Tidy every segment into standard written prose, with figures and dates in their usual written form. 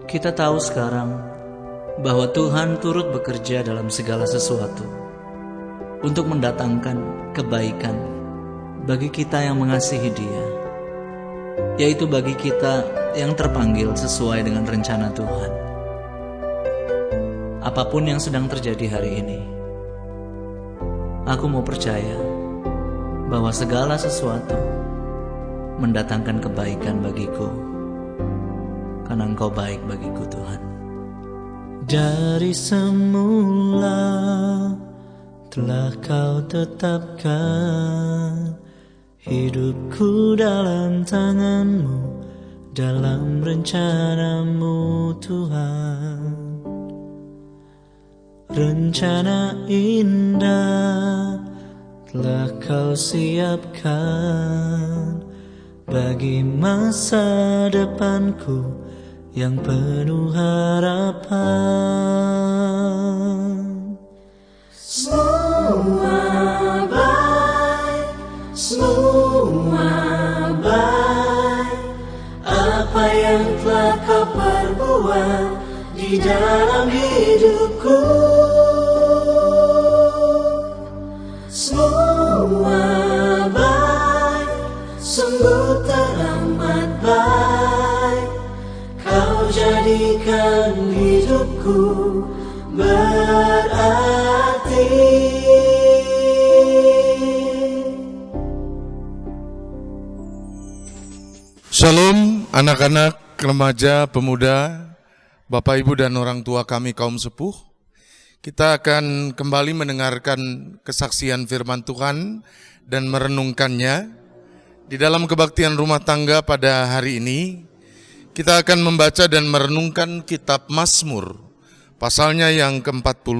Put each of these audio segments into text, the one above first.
Kita tahu sekarang bahwa Tuhan turut bekerja dalam segala sesuatu untuk mendatangkan kebaikan bagi kita yang mengasihi Dia, yaitu bagi kita yang terpanggil sesuai dengan rencana Tuhan. Apapun yang sedang terjadi hari ini, aku mau percaya bahwa segala sesuatu mendatangkan kebaikan bagiku, karena Engkau baik bagiku, Tuhan. Dari semula telah Kau tetapkan hidupku dalam tangan-Mu, dalam rencana-Mu, Tuhan. Rencana indah telah Kau siapkan bagi masa depanku yang penuh harapan. Semua baik, semua baik. Apa yang telah Kau perbuat di dalam hidupku, semua baik, sungguh teramat baik. Kau jadikan hidupku berarti. Shalom anak-anak, remaja, pemuda, Bapak Ibu dan orang tua kami kaum sepuh. Kita akan kembali mendengarkan kesaksian firman Tuhan dan merenungkannya. Di dalam kebaktian rumah tangga pada hari ini, kita akan membaca dan merenungkan kitab Mazmur, pasalnya yang ke-40,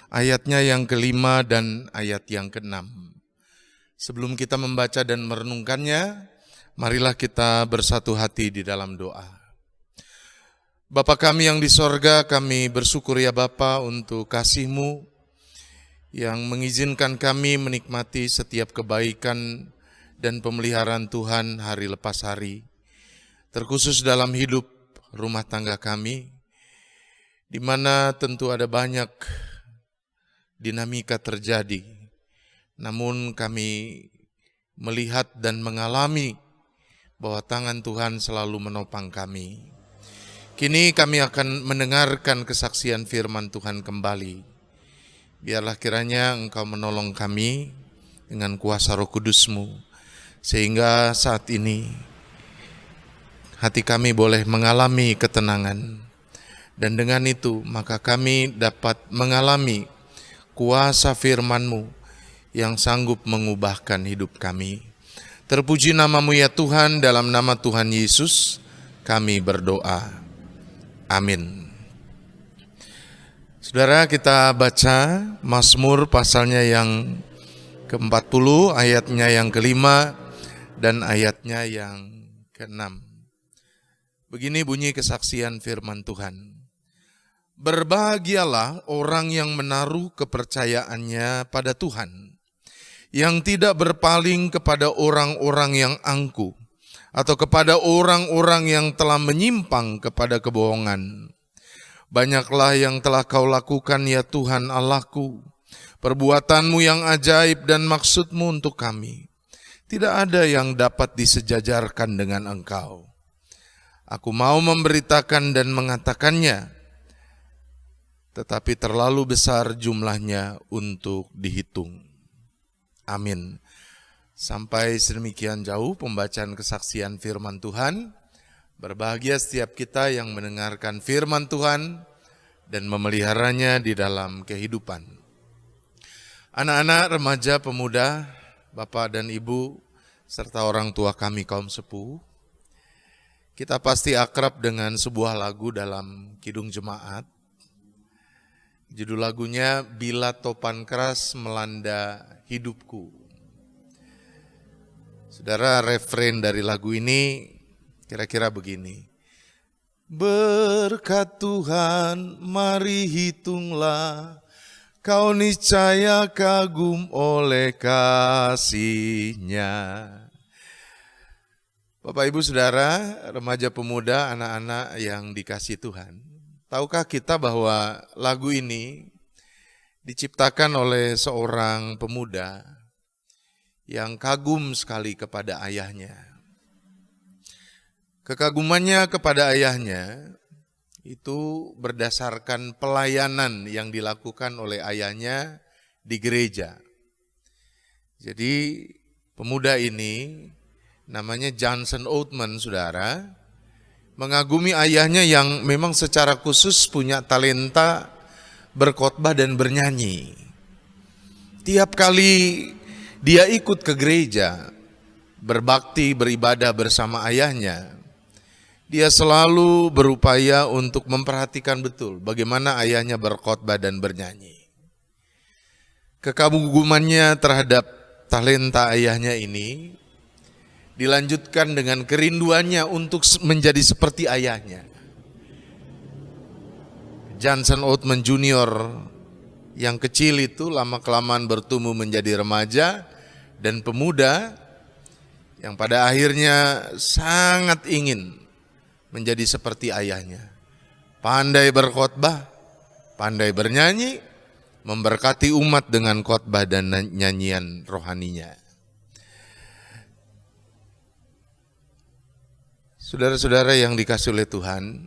ayatnya yang ke-5 dan ayat yang ke-6. Sebelum kita membaca dan merenungkannya, marilah kita bersatu hati di dalam doa. Bapa kami yang di sorga, kami bersyukur ya Bapa untuk kasih-Mu yang mengizinkan kami menikmati setiap kebaikan dan pemeliharaan Tuhan hari lepas hari, terkhusus dalam hidup rumah tangga kami, di mana tentu ada banyak dinamika terjadi, namun kami melihat dan mengalami bahwa tangan Tuhan selalu menopang kami. Kini kami akan mendengarkan kesaksian firman Tuhan kembali. Biarlah kiranya Engkau menolong kami dengan kuasa Roh Kudus-Mu, sehingga saat ini hati kami boleh mengalami ketenangan. Dan dengan itu maka kami dapat mengalami kuasa firman-Mu yang sanggup mengubahkan hidup kami. Terpuji nama-Mu ya Tuhan, dalam nama Tuhan Yesus kami berdoa. Amin. Saudara, kita baca Mazmur pasalnya yang ke-40, ayatnya yang ke-5 dan ayatnya yang ke-6. Begini bunyi kesaksian firman Tuhan. Berbahagialah orang yang menaruh kepercayaannya pada Tuhan, yang tidak berpaling kepada orang-orang yang angkuh, atau kepada orang-orang yang telah menyimpang kepada kebohongan. Banyaklah yang telah Kau lakukan ya Tuhan Allahku, perbuatan-Mu yang ajaib dan maksud-Mu untuk kami. Tidak ada yang dapat disejajarkan dengan Engkau. Aku mau memberitakan dan mengatakannya, tetapi terlalu besar jumlahnya untuk dihitung. Amin. Sampai sedemikian jauh pembacaan kesaksian firman Tuhan. Berbahagia setiap kita yang mendengarkan firman Tuhan dan memeliharanya di dalam kehidupan. Anak-anak, remaja, pemuda, Bapak dan Ibu, serta orang tua kami kaum sepuh, kita pasti akrab dengan sebuah lagu dalam Kidung Jemaat. Judul lagunya Bila Topan Keras Melanda Hidupku. Saudara, refrein dari lagu ini kira-kira begini. Berkat Tuhan mari hitunglah, kau niscaya kagum oleh kasih-Nya. Bapak Ibu Saudara, remaja pemuda, anak-anak yang dikasihi Tuhan. Tahukah kita bahwa lagu ini diciptakan oleh seorang pemuda yang kagum sekali kepada ayahnya. Kekagumannya kepada ayahnya itu berdasarkan pelayanan yang dilakukan oleh ayahnya di gereja. Jadi pemuda ini namanya Johnson Oatman, saudara, mengagumi ayahnya yang memang secara khusus punya talenta berkhotbah dan bernyanyi. Tiap kali dia ikut ke gereja, berbakti, beribadah bersama ayahnya, dia selalu berupaya untuk memperhatikan betul bagaimana ayahnya berkhotbah dan bernyanyi. Kekagumannya terhadap talenta ayahnya ini dilanjutkan dengan kerinduannya untuk menjadi seperti ayahnya. Johnson Oatman Junior yang kecil itu lama-kelamaan bertumbuh menjadi remaja dan pemuda yang pada akhirnya sangat ingin menjadi seperti ayahnya. Pandai berkhotbah, pandai bernyanyi, memberkati umat dengan khotbah dan nyanyian rohaninya. Saudara-saudara yang dikasihi oleh Tuhan,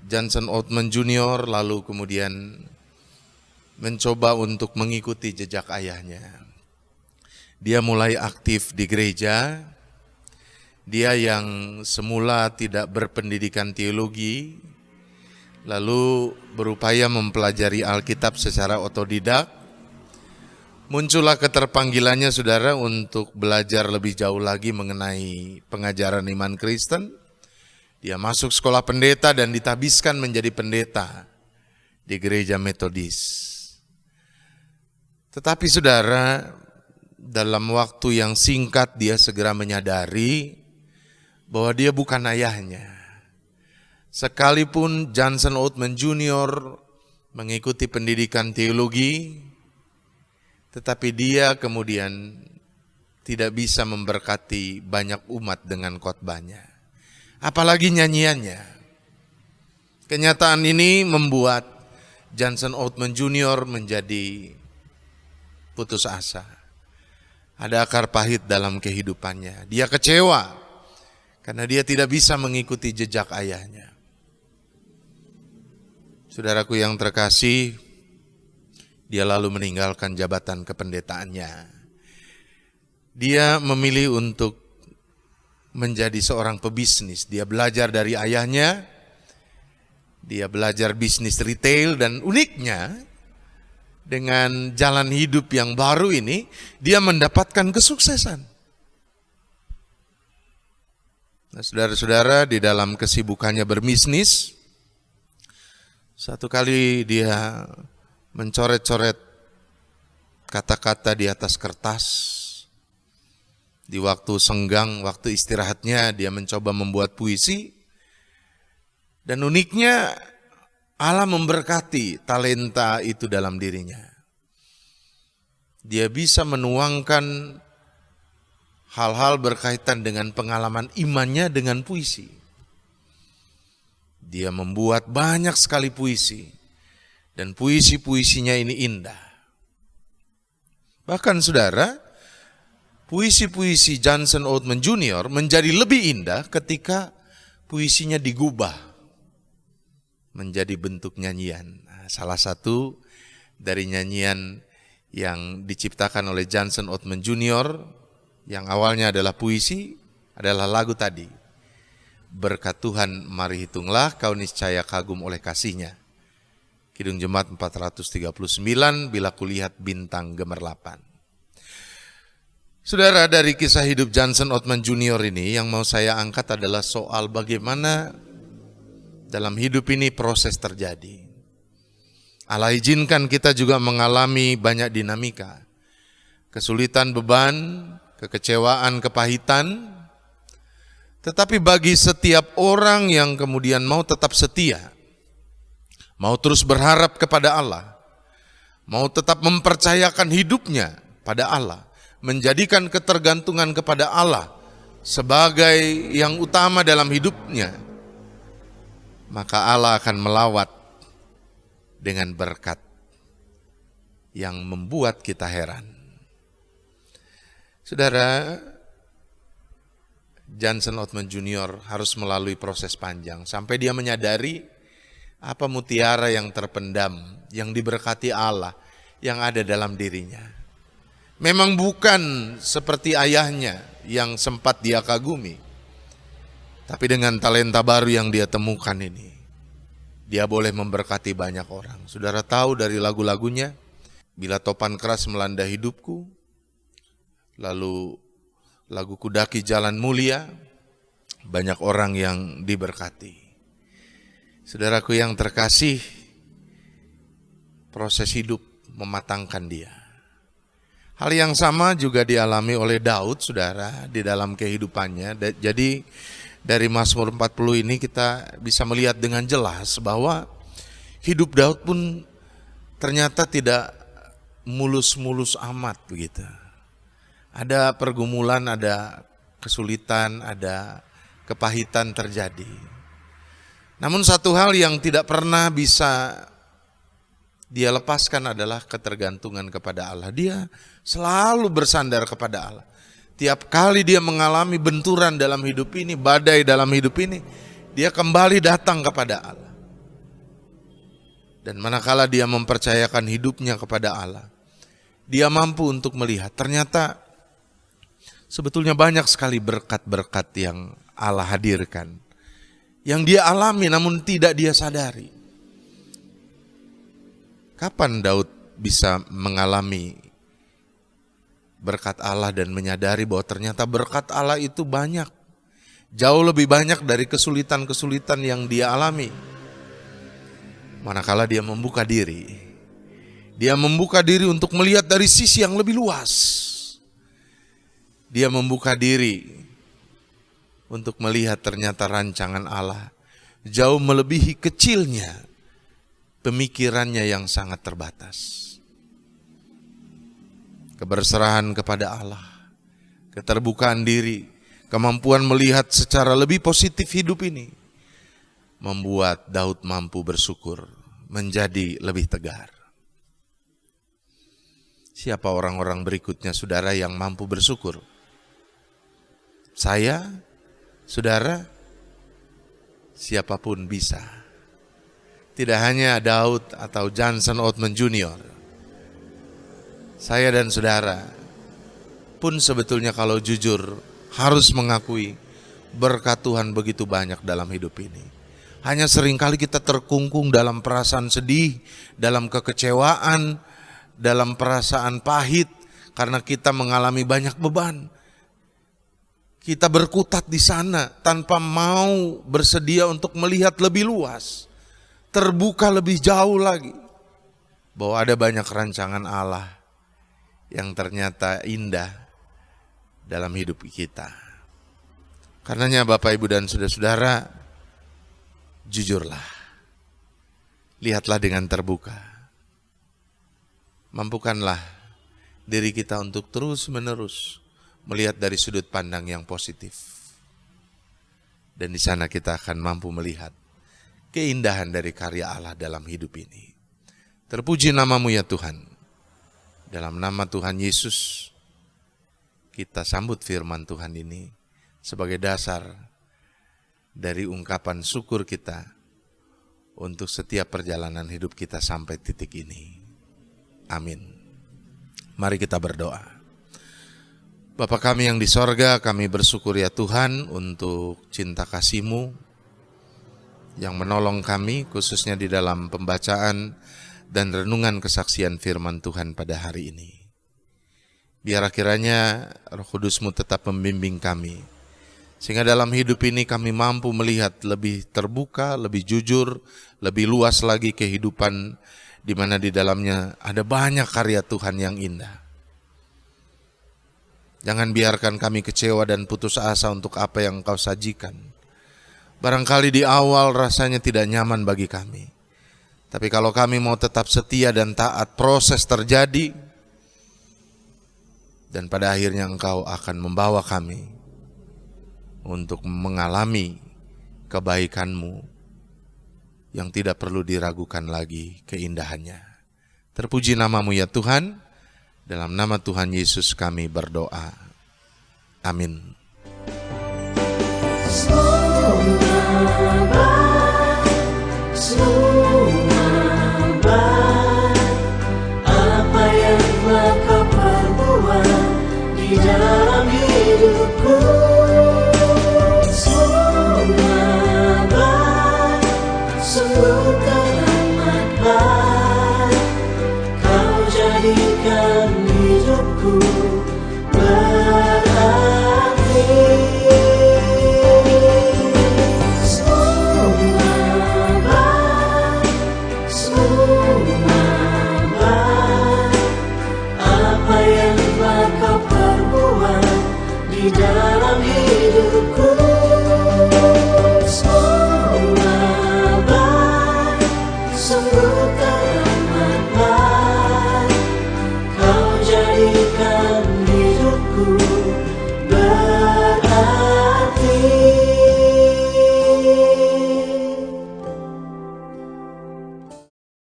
Johnson Oatman Junior lalu kemudian mencoba untuk mengikuti jejak ayahnya. Dia mulai aktif di gereja. Dia yang semula tidak berpendidikan teologi, lalu berupaya mempelajari Alkitab secara otodidak. Muncullah keterpanggilannya, saudara, untuk belajar lebih jauh lagi mengenai pengajaran iman Kristen. Dia masuk sekolah pendeta dan ditabiskan menjadi pendeta di gereja Metodis. Tetapi saudara, dalam waktu yang singkat dia segera menyadari bahwa dia bukan ayahnya. Sekalipun Johnson Oatman Junior mengikuti pendidikan teologi, tetapi dia kemudian tidak bisa memberkati banyak umat dengan khotbahnya, apalagi nyanyiannya. Kenyataan ini membuat Johnson Oatman Junior menjadi putus asa. Ada akar pahit dalam kehidupannya. Dia kecewa karena dia tidak bisa mengikuti jejak ayahnya. Saudaraku yang terkasih, dia lalu meninggalkan jabatan kependetaannya. Dia memilih untuk menjadi seorang pebisnis. Dia belajar dari ayahnya. Dia belajar bisnis retail dan uniknya dengan jalan hidup yang baru ini dia mendapatkan kesuksesan. Nah, saudara-saudara, di dalam kesibukannya berbisnis, satu kali dia mencoret-coret kata-kata di atas kertas. Di waktu senggang, waktu istirahatnya dia mencoba membuat puisi. Dan uniknya Allah memberkati talenta itu dalam dirinya. Dia bisa menuangkan hal-hal berkaitan dengan pengalaman imannya dengan puisi. Dia membuat banyak sekali puisi. Dan puisi-puisinya ini indah. Bahkan saudara, puisi-puisi Johnson Oatman Junior menjadi lebih indah ketika puisinya digubah menjadi bentuk nyanyian. Nah, salah satu dari nyanyian yang diciptakan oleh Johnson Oatman Junior yang awalnya adalah puisi adalah lagu tadi. Berkat Tuhan mari hitunglah kau niscaya kagum oleh kasih-Nya. Kidung Jemaat 439, bila kulihat bintang gemerlapan. Saudara, dari kisah hidup Johnson Oatman Junior ini yang mau saya angkat adalah soal bagaimana dalam hidup ini proses terjadi. Allah izinkan kita juga mengalami banyak dinamika. Kesulitan, beban, kekecewaan, kepahitan. Tetapi bagi setiap orang yang kemudian mau tetap setia, mau terus berharap kepada Allah, mau tetap mempercayakan hidupnya pada Allah, menjadikan ketergantungan kepada Allah sebagai yang utama dalam hidupnya, maka Allah akan melawat dengan berkat yang membuat kita heran. Saudara, Johnson Othman Jr. harus melalui proses panjang sampai dia menyadari apa mutiara yang terpendam, yang diberkati Allah yang ada dalam dirinya. Memang bukan seperti ayahnya yang sempat dia kagumi, tapi dengan talenta baru yang dia temukan ini, dia boleh memberkati banyak orang. Saudara tahu dari lagu-lagunya, bila topan keras melanda hidupku, lalu lagu Kudaki Jalan Mulia, banyak orang yang diberkati. Saudaraku yang terkasih, proses hidup mematangkan dia. Hal yang sama juga dialami oleh Daud, saudara, di dalam kehidupannya. Jadi dari Mazmur 40 ini kita bisa melihat dengan jelas bahwa hidup Daud pun ternyata tidak mulus-mulus amat begitu. Ada pergumulan, ada kesulitan, ada kepahitan terjadi. Namun satu hal yang tidak pernah bisa dia lepaskan adalah ketergantungan kepada Allah. Dia selalu bersandar kepada Allah. Tiap kali dia mengalami benturan dalam hidup ini, badai dalam hidup ini, dia kembali datang kepada Allah. Dan manakala dia mempercayakan hidupnya kepada Allah, dia mampu untuk melihat ternyata sebetulnya banyak sekali berkat-berkat yang Allah hadirkan, yang dia alami namun tidak dia sadari. Kapan Daud bisa mengalami berkat Allah dan menyadari bahwa ternyata berkat Allah itu banyak, jauh lebih banyak dari kesulitan-kesulitan yang dia alami? Manakala dia membuka diri, dia membuka diri untuk melihat dari sisi yang lebih luas. Dia membuka diri untuk melihat ternyata rancangan Allah jauh melebihi kecilnya pemikirannya yang sangat terbatas. Keberserahan kepada Allah, keterbukaan diri, kemampuan melihat secara lebih positif hidup ini membuat Daud mampu bersyukur menjadi lebih tegar. Siapa orang-orang berikutnya, saudara, yang mampu bersyukur? Saya, saudara, siapapun bisa. Tidak hanya Daud atau Johnson Othman Jr. Saya dan saudara pun sebetulnya kalau jujur harus mengakui berkat Tuhan begitu banyak dalam hidup ini. Hanya seringkali kita terkungkung dalam perasaan sedih, dalam kekecewaan, dalam perasaan pahit karena kita mengalami banyak beban. Kita berkutat di sana tanpa mau bersedia untuk melihat lebih luas, terbuka lebih jauh lagi, bahwa ada banyak rancangan Allah yang ternyata indah dalam hidup kita. Karenanya Bapak, Ibu, dan saudara-saudara, jujurlah, lihatlah dengan terbuka, mampukanlah diri kita untuk terus-menerus melihat dari sudut pandang yang positif. Dan di sana kita akan mampu melihat keindahan dari karya Allah dalam hidup ini. Terpuji nama-Mu ya Tuhan. Dalam nama Tuhan Yesus, kita sambut firman Tuhan ini sebagai dasar dari ungkapan syukur kita untuk setiap perjalanan hidup kita sampai titik ini. Amin. Mari kita berdoa. Bapa kami yang di sorga, kami bersyukur ya Tuhan untuk cinta kasih-Mu yang menolong kami khususnya di dalam pembacaan dan renungan kesaksian firman Tuhan pada hari ini. Biar kiranya Roh Kudus-Mu tetap membimbing kami, sehingga dalam hidup ini kami mampu melihat lebih terbuka, lebih jujur, lebih luas lagi kehidupan di mana di dalamnya ada banyak karya Tuhan yang indah. Jangan biarkan kami kecewa dan putus asa untuk apa yang Engkau sajikan. Barangkali di awal rasanya tidak nyaman bagi kami. Tapi kalau kami mau tetap setia dan taat, proses terjadi. Dan pada akhirnya Engkau akan membawa kami untuk mengalami kebaikan-Mu yang tidak perlu diragukan lagi keindahannya. Terpuji nama-Mu ya Tuhan, dalam nama Tuhan Yesus kami berdoa. Amin. Apa yang telah Kau perbuat di dalam hidupku, semua baik, sungguh teramat baik. Kau jadikan hidupku berarti. Semua baik, apa yang telah Kau perbuat di dalam